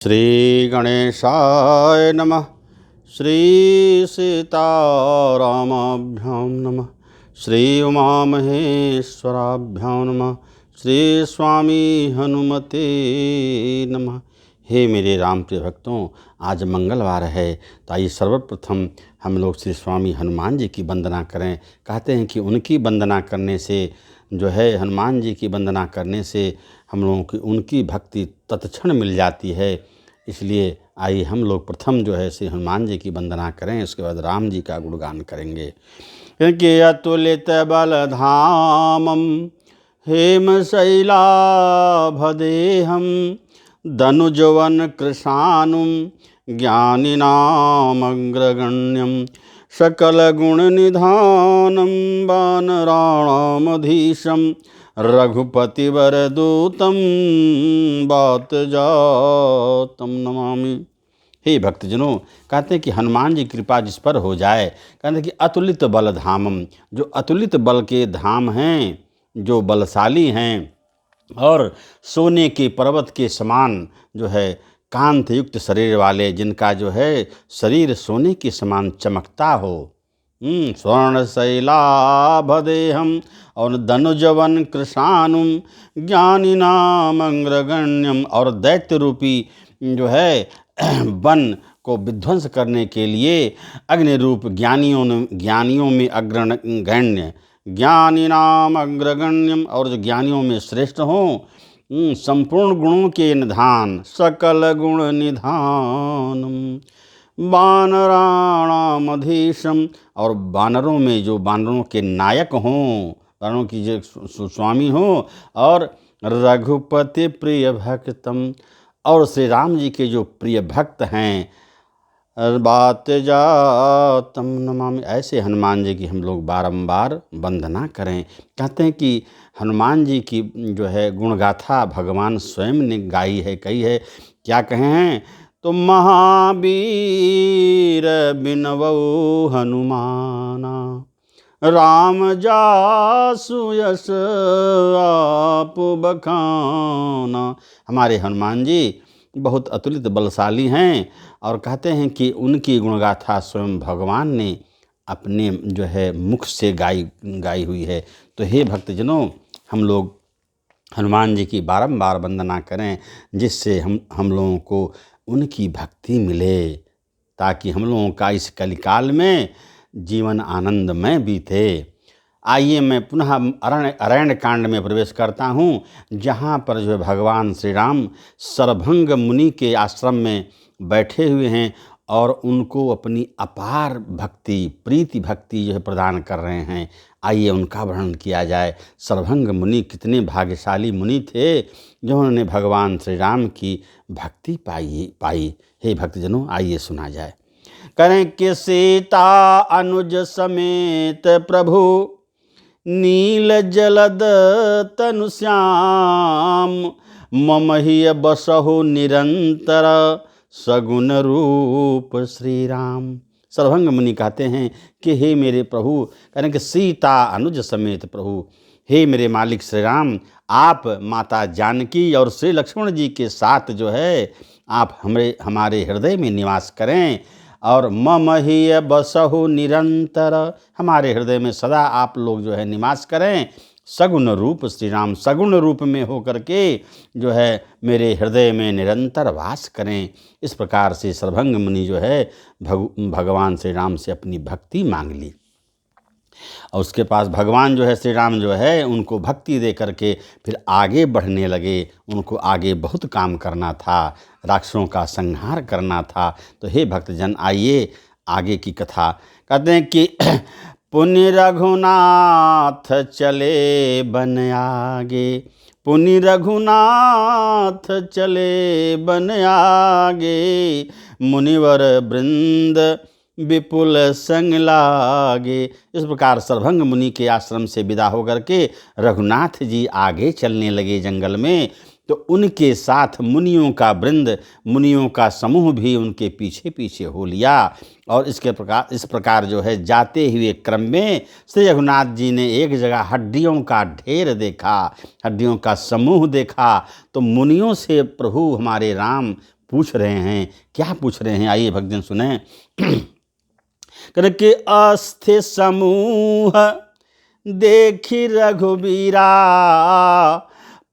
श्री गणेशाय नमः। श्री सीतारामाभ्यां नमः। श्री उमामहेश्वराभ्यां नमः। श्री स्वामी हनुमते नमः। हे मेरे राम प्रिय भक्तों, आज मंगलवार है, तो आइए सर्वप्रथम हम लोग श्री स्वामी हनुमान जी की वंदना करें। कहते हैं कि उनकी वंदना करने से जो है, हनुमान जी की वंदना करने से हम लोगों की उनकी भक्ति तत्क्षण मिल जाती है। इसलिए आइए हम लोग प्रथम जो है श्री हनुमान जी की वंदना करें, उसके बाद राम जी का गुणगान करेंगे। कि अतुलित बलधामम हेमशैलाभदेहम धनुजवन कृशानुम ज्ञानिनामग्रगण्यम सकलगुणनिधानं वानराणामधीशं रघुपतिवरदूतं वातजातं नमामि। हे भक्तजनों, कहते हैं कि हनुमान जी कृपा जिस पर हो जाए, कहते हैं कि अतुलित बल धामम, जो अतुलित बल के धाम हैं, जो बलशाली हैं और सोने के पर्वत के समान जो है कांत युक्त शरीर वाले, जिनका जो है शरीर सोने के समान चमकता हो। स्वर्ण शैलाभदेहम और धनुजवन कृशानुम ज्ञानिनाम अग्रगण्यम, और दैत्य रूपी जो है वन को विध्वंस करने के लिए अग्नि रूप ज्ञानियों में अग्रगण्य, ज्ञानिनाम अग्रगण्यम, और जो ज्ञानियों में श्रेष्ठ हों, संपूर्ण गुणों के निधान, सकल गुण निधानम वानराणामधीशम, और वानरों में जो वानरों के नायक हों, वानरों की जो स्वामी हों, और रघुपति प्रिय भक्तम, और श्री राम जी के जो प्रिय भक्त हैं, बात जातम नमामि। ऐसे हनुमान जी की हम लोग बारंबार वंदना करें। कहते हैं कि हनुमान जी की जो है गुणगाथा भगवान स्वयं ने गाई है, कही है। क्या कहे हैं? तो महावीर बिनवौ हनुमाना, राम जासु यस आप बखाना। हमारे हनुमान जी बहुत अतुलित बलशाली हैं, और कहते हैं कि उनकी गुणगाथा स्वयं भगवान ने अपने जो है मुख से गाई हुई है। तो हे भक्तजनों, हम लोग हनुमान जी की बारंबार वंदना करें, जिससे हम लोगों को उनकी भक्ति मिले, ताकि हम लोगों का इस कलिकाल में जीवन आनंदमय बीते। आइए मैं पुनः अरण्य कांड में प्रवेश करता हूँ, जहाँ पर जो है भगवान श्री राम सरभंग मुनि के आश्रम में बैठे हुए हैं और उनको अपनी अपार भक्ति, प्रीति भक्ति जो है प्रदान कर रहे हैं। आइए उनका वर्णन किया जाए। सरभंग मुनि कितने भाग्यशाली मुनि थे, जिन्होंने भगवान श्री राम की भक्ति पाई। हे भक्तजनों, आइए सुना जाए। करें कि सीता अनुज समेत प्रभु, नील जलद तनु श्याम, मम ही बसहु निरंतर सगुन रूप श्री राम। सरभंग मुनि कहते हैं कि हे मेरे प्रभु, करें कि सीता अनुज समेत प्रभु, हे मेरे मालिक श्री राम, आप माता जानकी और श्री लक्ष्मण जी के साथ जो है आप हमारे हृदय में निवास करें, और मम ही बसहु निरंतर, हमारे हृदय में सदा आप लोग जो है निवास करें। सगुण रूप श्री राम, सगुण रूप में होकर के जो है मेरे हृदय में निरंतर वास करें। इस प्रकार से सरभंग मुनि जो है भगवान श्री राम से अपनी भक्ति मांग ली, और उसके पास भगवान जो है श्री राम जो है उनको भक्ति दे करके फिर आगे बढ़ने लगे। उनको आगे बहुत काम करना था, राक्षसों का संहार करना था। तो हे भक्तजन, आइए आगे की कथा। कहते हैं कि पुनि रघुनाथ चले बन आगे, पुनि रघुनाथ चले बन आगे, मुनिवर वृंद विपुल संग लागे। इस प्रकार सरभंग मुनि के आश्रम से विदा होकर के रघुनाथ जी आगे चलने लगे जंगल में। तो उनके साथ मुनियों का वृंद, मुनियों का समूह भी उनके पीछे पीछे हो लिया। और इस प्रकार जो है जाते हुए क्रम में श्री रघुनाथ जी ने एक जगह हड्डियों का ढेर देखा, हड्डियों का समूह देखा। तो मुनियों से प्रभु हमारे राम पूछ रहे हैं। क्या पूछ रहे हैं, आइए भक्तजन सुने। करके अस्थि समूह देखी रघुबीरा,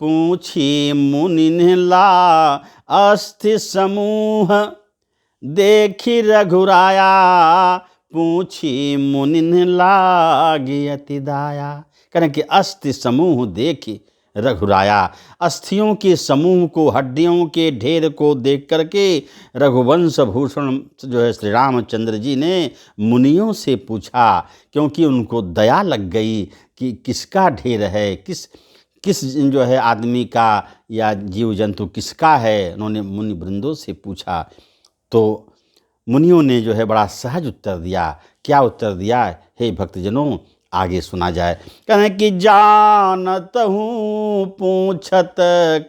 पूछी मुनि ला अस्थि समूह देखी रघुराया, पूछी मुनि लागी अति दाया। करें कि अस्थि समूह देखी रघुराया, अस्थियों के समूह को, हड्डियों के ढेर को देख करके रघुवंश भूषण जो है श्री रामचंद्र जी ने मुनियों से पूछा, क्योंकि उनको दया लग गई कि किसका ढेर है, किस जो है आदमी का या जीव जंतु किसका है। उन्होंने मुनि वृंदों से पूछा, तो मुनियों ने जो है बड़ा सहज उत्तर दिया। क्या उत्तर दिया, हे भक्तजनों आगे सुना जाए। कहें कि जानत हूँ पूछत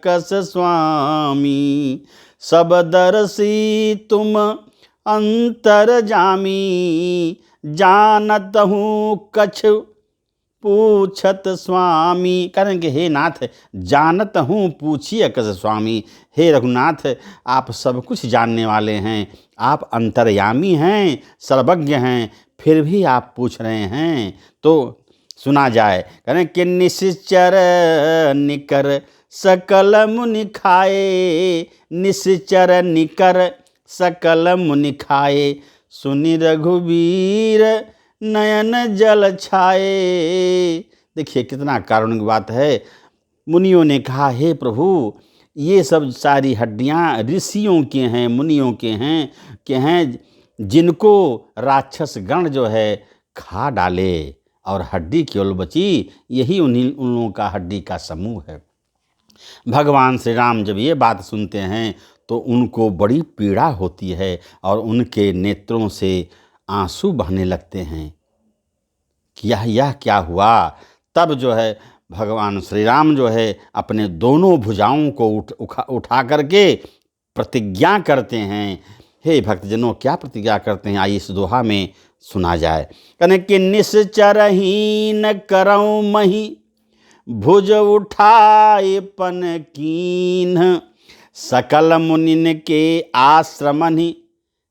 कस स्वामी, सब दर्शी तुम अंतर जामी, जानत हूँ कछ पूछत स्वामी। करेंगे हे नाथ जानत हूँ पूछिए कस स्वामी। हे रघुनाथ आप सब कुछ जानने वाले हैं, आप अंतर्यामी हैं, सर्वज्ञ हैं, फिर भी आप पूछ रहे हैं। तो सुना जाए। करें कि निश्चर निकर सकल मुनि खाए, निश्चर निकर सकल मुनि खाए, सुनि रघुबीर नयन जल छाए। देखिए कितना कारुणिक बात है। मुनियों ने कहा, हे प्रभु ये सब सारी हड्डियां ऋषियों के हैं, मुनियों के हैं जिनको राक्षस गण जो है खा डाले और हड्डी केवल बची, यही उन लोगों का हड्डी का समूह है। भगवान श्री राम जब ये बात सुनते हैं तो उनको बड़ी पीड़ा होती है और उनके नेत्रों से आंसू बहने लगते हैं कि यह क्या हुआ। तब जो है भगवान श्री राम जो है अपने दोनों भुजाओं को उठा करके प्रतिज्ञा करते हैं। हे भक्तजनों क्या प्रतिज्ञा करते हैं, आइए इस दोहा में सुना जाए। कने कि निश्चरहीन करऊं मही, भुज उठाए पन कीन्ह, सकल मुनिन के आश्रमनि,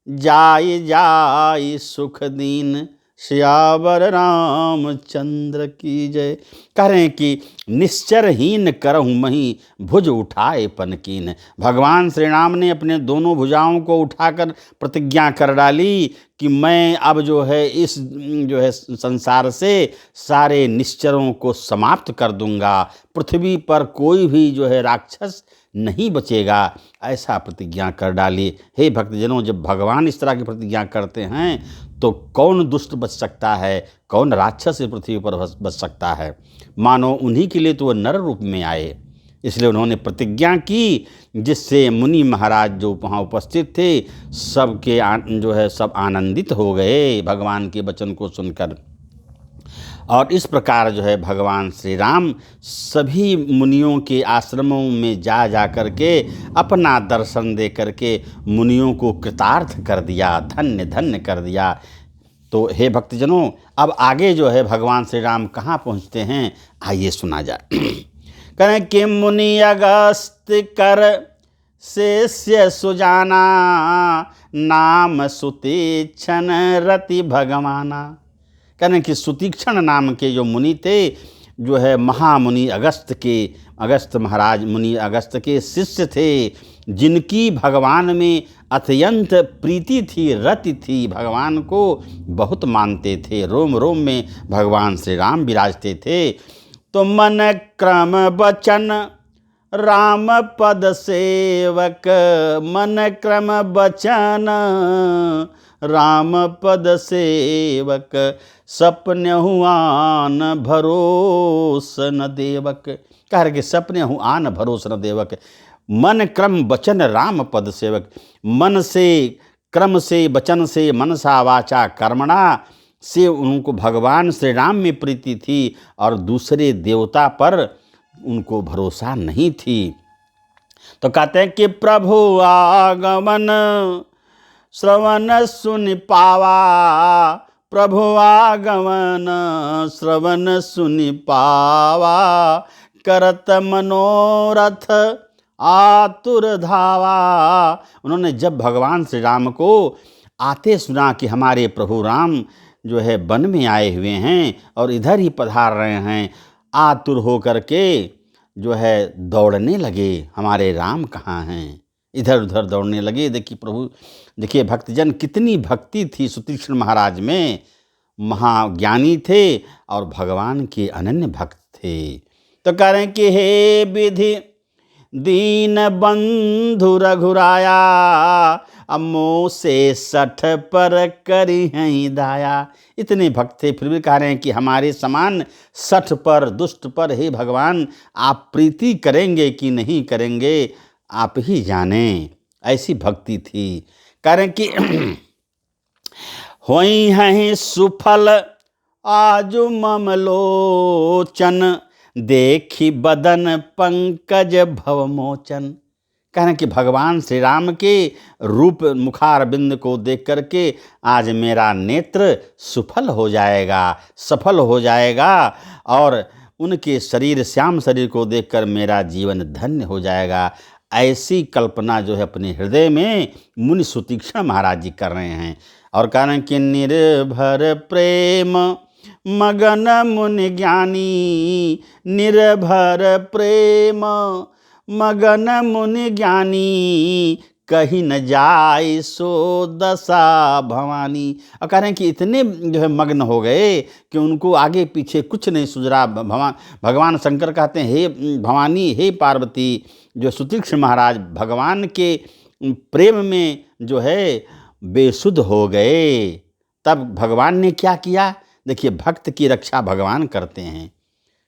जाय जाय सुख दीन, श्यावर रामचंद्र की जय। कह रहे हैं कि निश्चरहीन करहु मही, भुज उठाए पनकीन। भगवान श्री राम ने अपने दोनों भुजाओं को उठाकर प्रतिज्ञा कर डाली कि मैं अब जो है इस जो है संसार से सारे निश्चरों को समाप्त कर दूंगा, पृथ्वी पर कोई भी जो है राक्षस नहीं बचेगा, ऐसा प्रतिज्ञा कर डाली। हे भक्तजनों जब भगवान इस तरह की प्रतिज्ञा करते हैं तो कौन दुष्ट बच सकता है, कौन राक्षस इस पृथ्वी पर बच सकता है। मानो उन्हीं के लिए तो वह नर रूप में आए, इसलिए उन्होंने प्रतिज्ञा की, जिससे मुनि महाराज जो वहाँ उपस्थित थे सबके जो है सब आनंदित हो गए भगवान के वचन को सुनकर। और इस प्रकार जो है भगवान श्री राम सभी मुनियों के आश्रमों में जा करके अपना दर्शन दे करके मुनियों को कृतार्थ कर दिया, धन्य धन्य कर दिया। तो हे भक्तजनों अब आगे जो है भगवान श्री राम कहाँ पहुँचते हैं, आइए सुना जाए। करें कि मुनि अगस्त कर शेष्य सुजाना, नाम सुतीक्षण रति भगवाना। कहने कि सुतीक्षण नाम के जो मुनि थे, जो है महामुनि अगस्त महाराज मुनि अगस्त के शिष्य थे, जिनकी भगवान में अत्यंत प्रीति थी, रति थी, भगवान को बहुत मानते थे, रोम रोम में भगवान श्री राम विराजते थे। तो मन क्रम बचन राम पद सेवक, मन क्रम बचन राम पद सेवक, सपने हुआन भरोस न देवक। कह रहे कि सपने हुआन भरोस न देवक। मन क्रम वचन राम पद सेवक, मन से क्रम से वचन से मनसा वाचा कर्मणा से उनको भगवान श्री राम में प्रीति थी और दूसरे देवता पर उनको भरोसा नहीं थी। तो कहते हैं कि प्रभु आगमन श्रवण सुन पावा, प्रभु आगमन श्रवण सुन पावा, करत मनोरथ आतुर धावा। उन्होंने जब भगवान श्री राम को आते सुना कि हमारे प्रभु राम जो है वन में आए हुए हैं और इधर ही पधार रहे हैं, आतुर हो करके जो है दौड़ने लगे, हमारे राम कहाँ हैं, इधर उधर दौड़ने लगे। देखिए प्रभु, देखिए भक्तजन, कितनी भक्ति थी सुतीक्ष्ण महाराज में। महाज्ञानी थे और भगवान के अनन्य भक्त थे। तो कह रहे हैं कि हे विधि दीन बंधु रघुराया, अमो से 60 पर करी हैं दाया। इतने भक्त थे, फिर भी कह रहे हैं कि हमारे समान 60 पर, दुष्ट पर हे भगवान आप प्रीति करेंगे कि नहीं करेंगे, आप ही जाने। ऐसी भक्ति थी। कह रहे हैं कि होई हैं सुफल आजु ममलोचन, देखी बदन पंकज भवमोचन। कह रहे हैं कि भगवान श्री राम के रूप मुखारबिंद को देख करके आज मेरा नेत्र सुफल हो जाएगा, सफल हो जाएगा, और उनके शरीर, श्याम शरीर को देखकर मेरा जीवन धन्य हो जाएगा। ऐसी कल्पना जो है अपने हृदय में मुनि सुतीक्ष्ण महाराज जी कर रहे हैं। और कह रहे हैं कि निर्भर प्रेम मगन मुनि ज्ञानी, निर्भर प्रेम मगन मुनि ज्ञानी, कहीं न जाए सो दशा भवानी। और कह रहे हैं कि इतने जो है मग्न हो गए कि उनको आगे पीछे कुछ नहीं सूझ रहा। भगवान शंकर कहते हैं हे भवानी, हे पार्वती, जो सुतीक्ष्ण महाराज भगवान के प्रेम में जो है बेसुध हो गए। तब भगवान ने क्या किया? देखिए, भक्त की रक्षा भगवान करते हैं।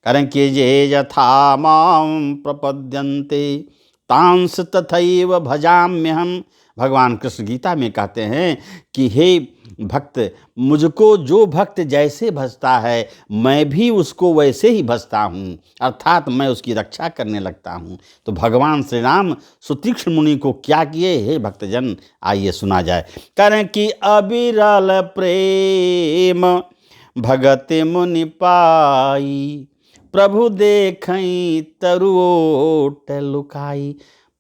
कारण कि जे यथा मां प्रपद्यन्ते तांस तथैव भजाम्यहम्। भगवान कृष्ण गीता में कहते हैं कि हे भक्त, मुझको जो भक्त जैसे भजता है मैं भी उसको वैसे ही भजता हूँ, अर्थात मैं उसकी रक्षा करने लगता हूँ। तो भगवान श्री राम सुतीक्ष्ण मुनि को क्या किए? हे भक्तजन, आइए सुना जाए। कह रहे हैं कि अविरल प्रेम भगत मुनि पाई, प्रभु देखई तरुओट लुकाई।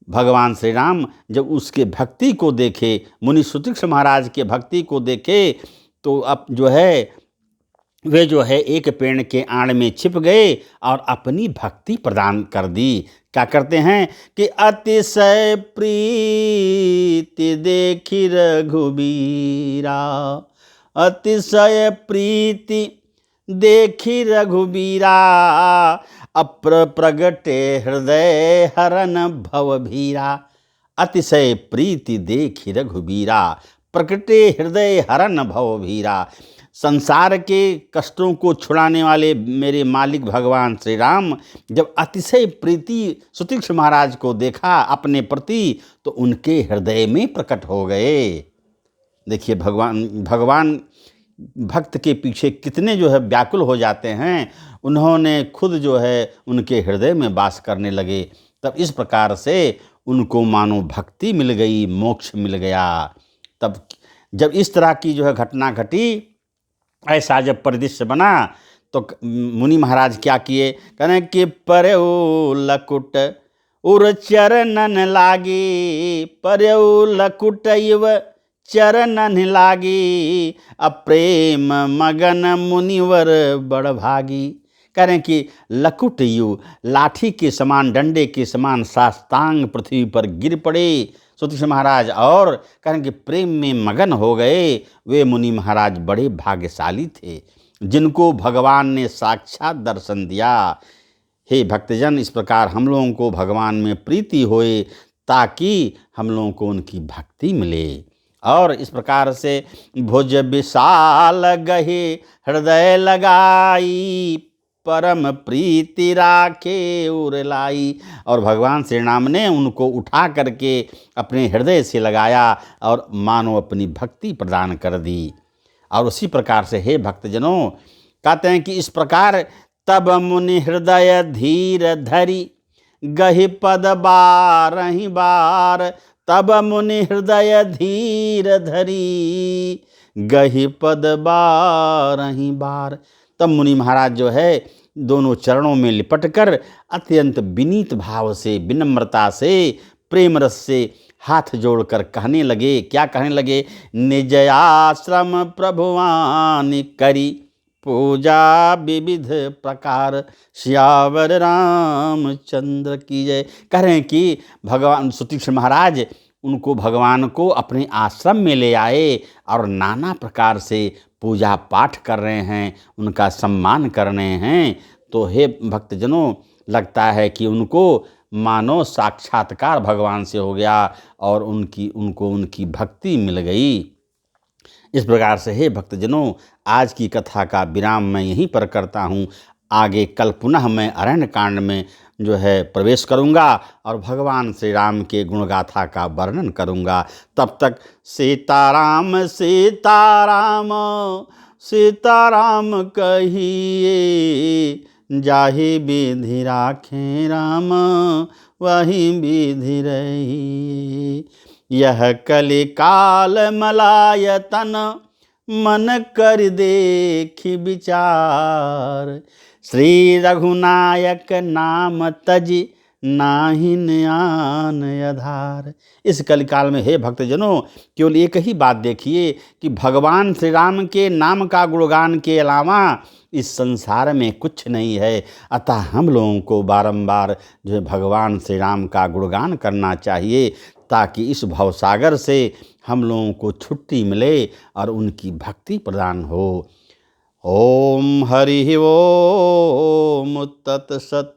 भगवान श्री राम जब उसके भक्ति को देखे, मुनि सुतीक्ष्ण महाराज के भक्ति को देखे, तो अब जो है वे जो है एक पेड़ के आड़ में छिप गए और अपनी भक्ति प्रदान कर दी। क्या करते हैं कि अतिशय प्रीति देखी रघुबीरा, अतिशय प्रीति देखी रघुबीरा, अप्र प्रगटे हृदय हरन भवभीरा। अतिशय प्रीति देखी रघुबीरा, प्रगटे हृदय हरन भवभीरा। संसार के कष्टों को छुड़ाने वाले मेरे मालिक भगवान श्री राम जब अतिशय प्रीति सुतीक्ष्ण महाराज को देखा अपने प्रति, तो उनके हृदय में प्रकट हो गए। देखिए भगवान भक्त के पीछे कितने जो है व्याकुल हो जाते हैं। उन्होंने खुद जो है उनके हृदय में वास करने लगे। तब इस प्रकार से उनको मानो भक्ति मिल गई, मोक्ष मिल गया। तब जब इस तरह की जो है घटना घटी, ऐसा जब परिदृश्य बना, तो मुनि महाराज क्या किए? कहने कि परऊ लकुट उर चरणन लागे, परऊ लकुट इव चरणन लागी, अप्रेम मगन मुनिवर बड़ भागी। कह रहे हैं कि लकुट यु, लाठी के समान, डंडे के समान साष्टांग पृथ्वी पर गिर पड़े सुतीक्ष्ण महाराज, और कह रहे हैं कि प्रेम में मगन हो गए। वे मुनि महाराज बड़े भाग्यशाली थे जिनको भगवान ने साक्षात दर्शन दिया। हे भक्तजन, इस प्रकार हम लोगों को भगवान में प्रीति होए ताकि हम लोगों को उनकी भक्ति मिले। और इस प्रकार से भुज विशाल गहे हृदय लगाई, परम प्रीति राखे उर लाई। और भगवान श्री राम ने उनको उठा करके अपने हृदय से लगाया और मानो अपनी भक्ति प्रदान कर दी। और उसी प्रकार से हे भक्तजनों, कहते हैं कि इस प्रकार तब मुनि हृदय धीर धरी, गहि पद बारहि बार। तब मुनि हृदय धीर धरी, गहि पद बारहि बार। तब मुनि महाराज जो है दोनों चरणों में लिपटकर अत्यंत विनीत भाव से, विनम्रता से, प्रेम रस से हाथ जोड़कर कहने लगे, क्या कहने लगे? निज आश्रम प्रभुवान करी, पूजा विविध प्रकार, सियावर रामचंद्र की जय। कह रहे हैं कि भगवान सुतीक्ष्ण महाराज उनको, भगवान को अपने आश्रम में ले आए और नाना प्रकार से पूजा पाठ कर रहे हैं, उनका सम्मान कर रहे हैं। तो हे भक्तजनों, लगता है कि उनको मानो साक्षात्कार भगवान से हो गया और उनको उनकी भक्ति मिल गई। इस प्रकार से हे भक्तजनों, आज की कथा का विराम मैं यहीं पर करता हूँ। आगे कल पुनः मैं अरण्य कांड में जो है प्रवेश करूँगा और भगवान श्री राम के गुणगाथा का वर्णन करूँगा। तब तक सीताराम सीताराम सीताराम कहिए, जाहि विधि राखे राम वही विधि रहिए। यह कलि काल मलायतन, मन कर देखि विचार, श्री रघुनायक नाम तजि नाहिन आन आधार। इस कलिकाल में हे भक्तजनों, केवल एक ही बात देखिए कि भगवान श्री राम के नाम का गुणगान के अलावा इस संसार में कुछ नहीं है। अतः हम लोगों को बारंबार जो है भगवान श्री राम का गुणगान करना चाहिए, ताकि इस भवसागर से हम लोगों को छुट्टी मिले और उनकी भक्ति प्रदान हो। ओम हरि ओम तत्सत।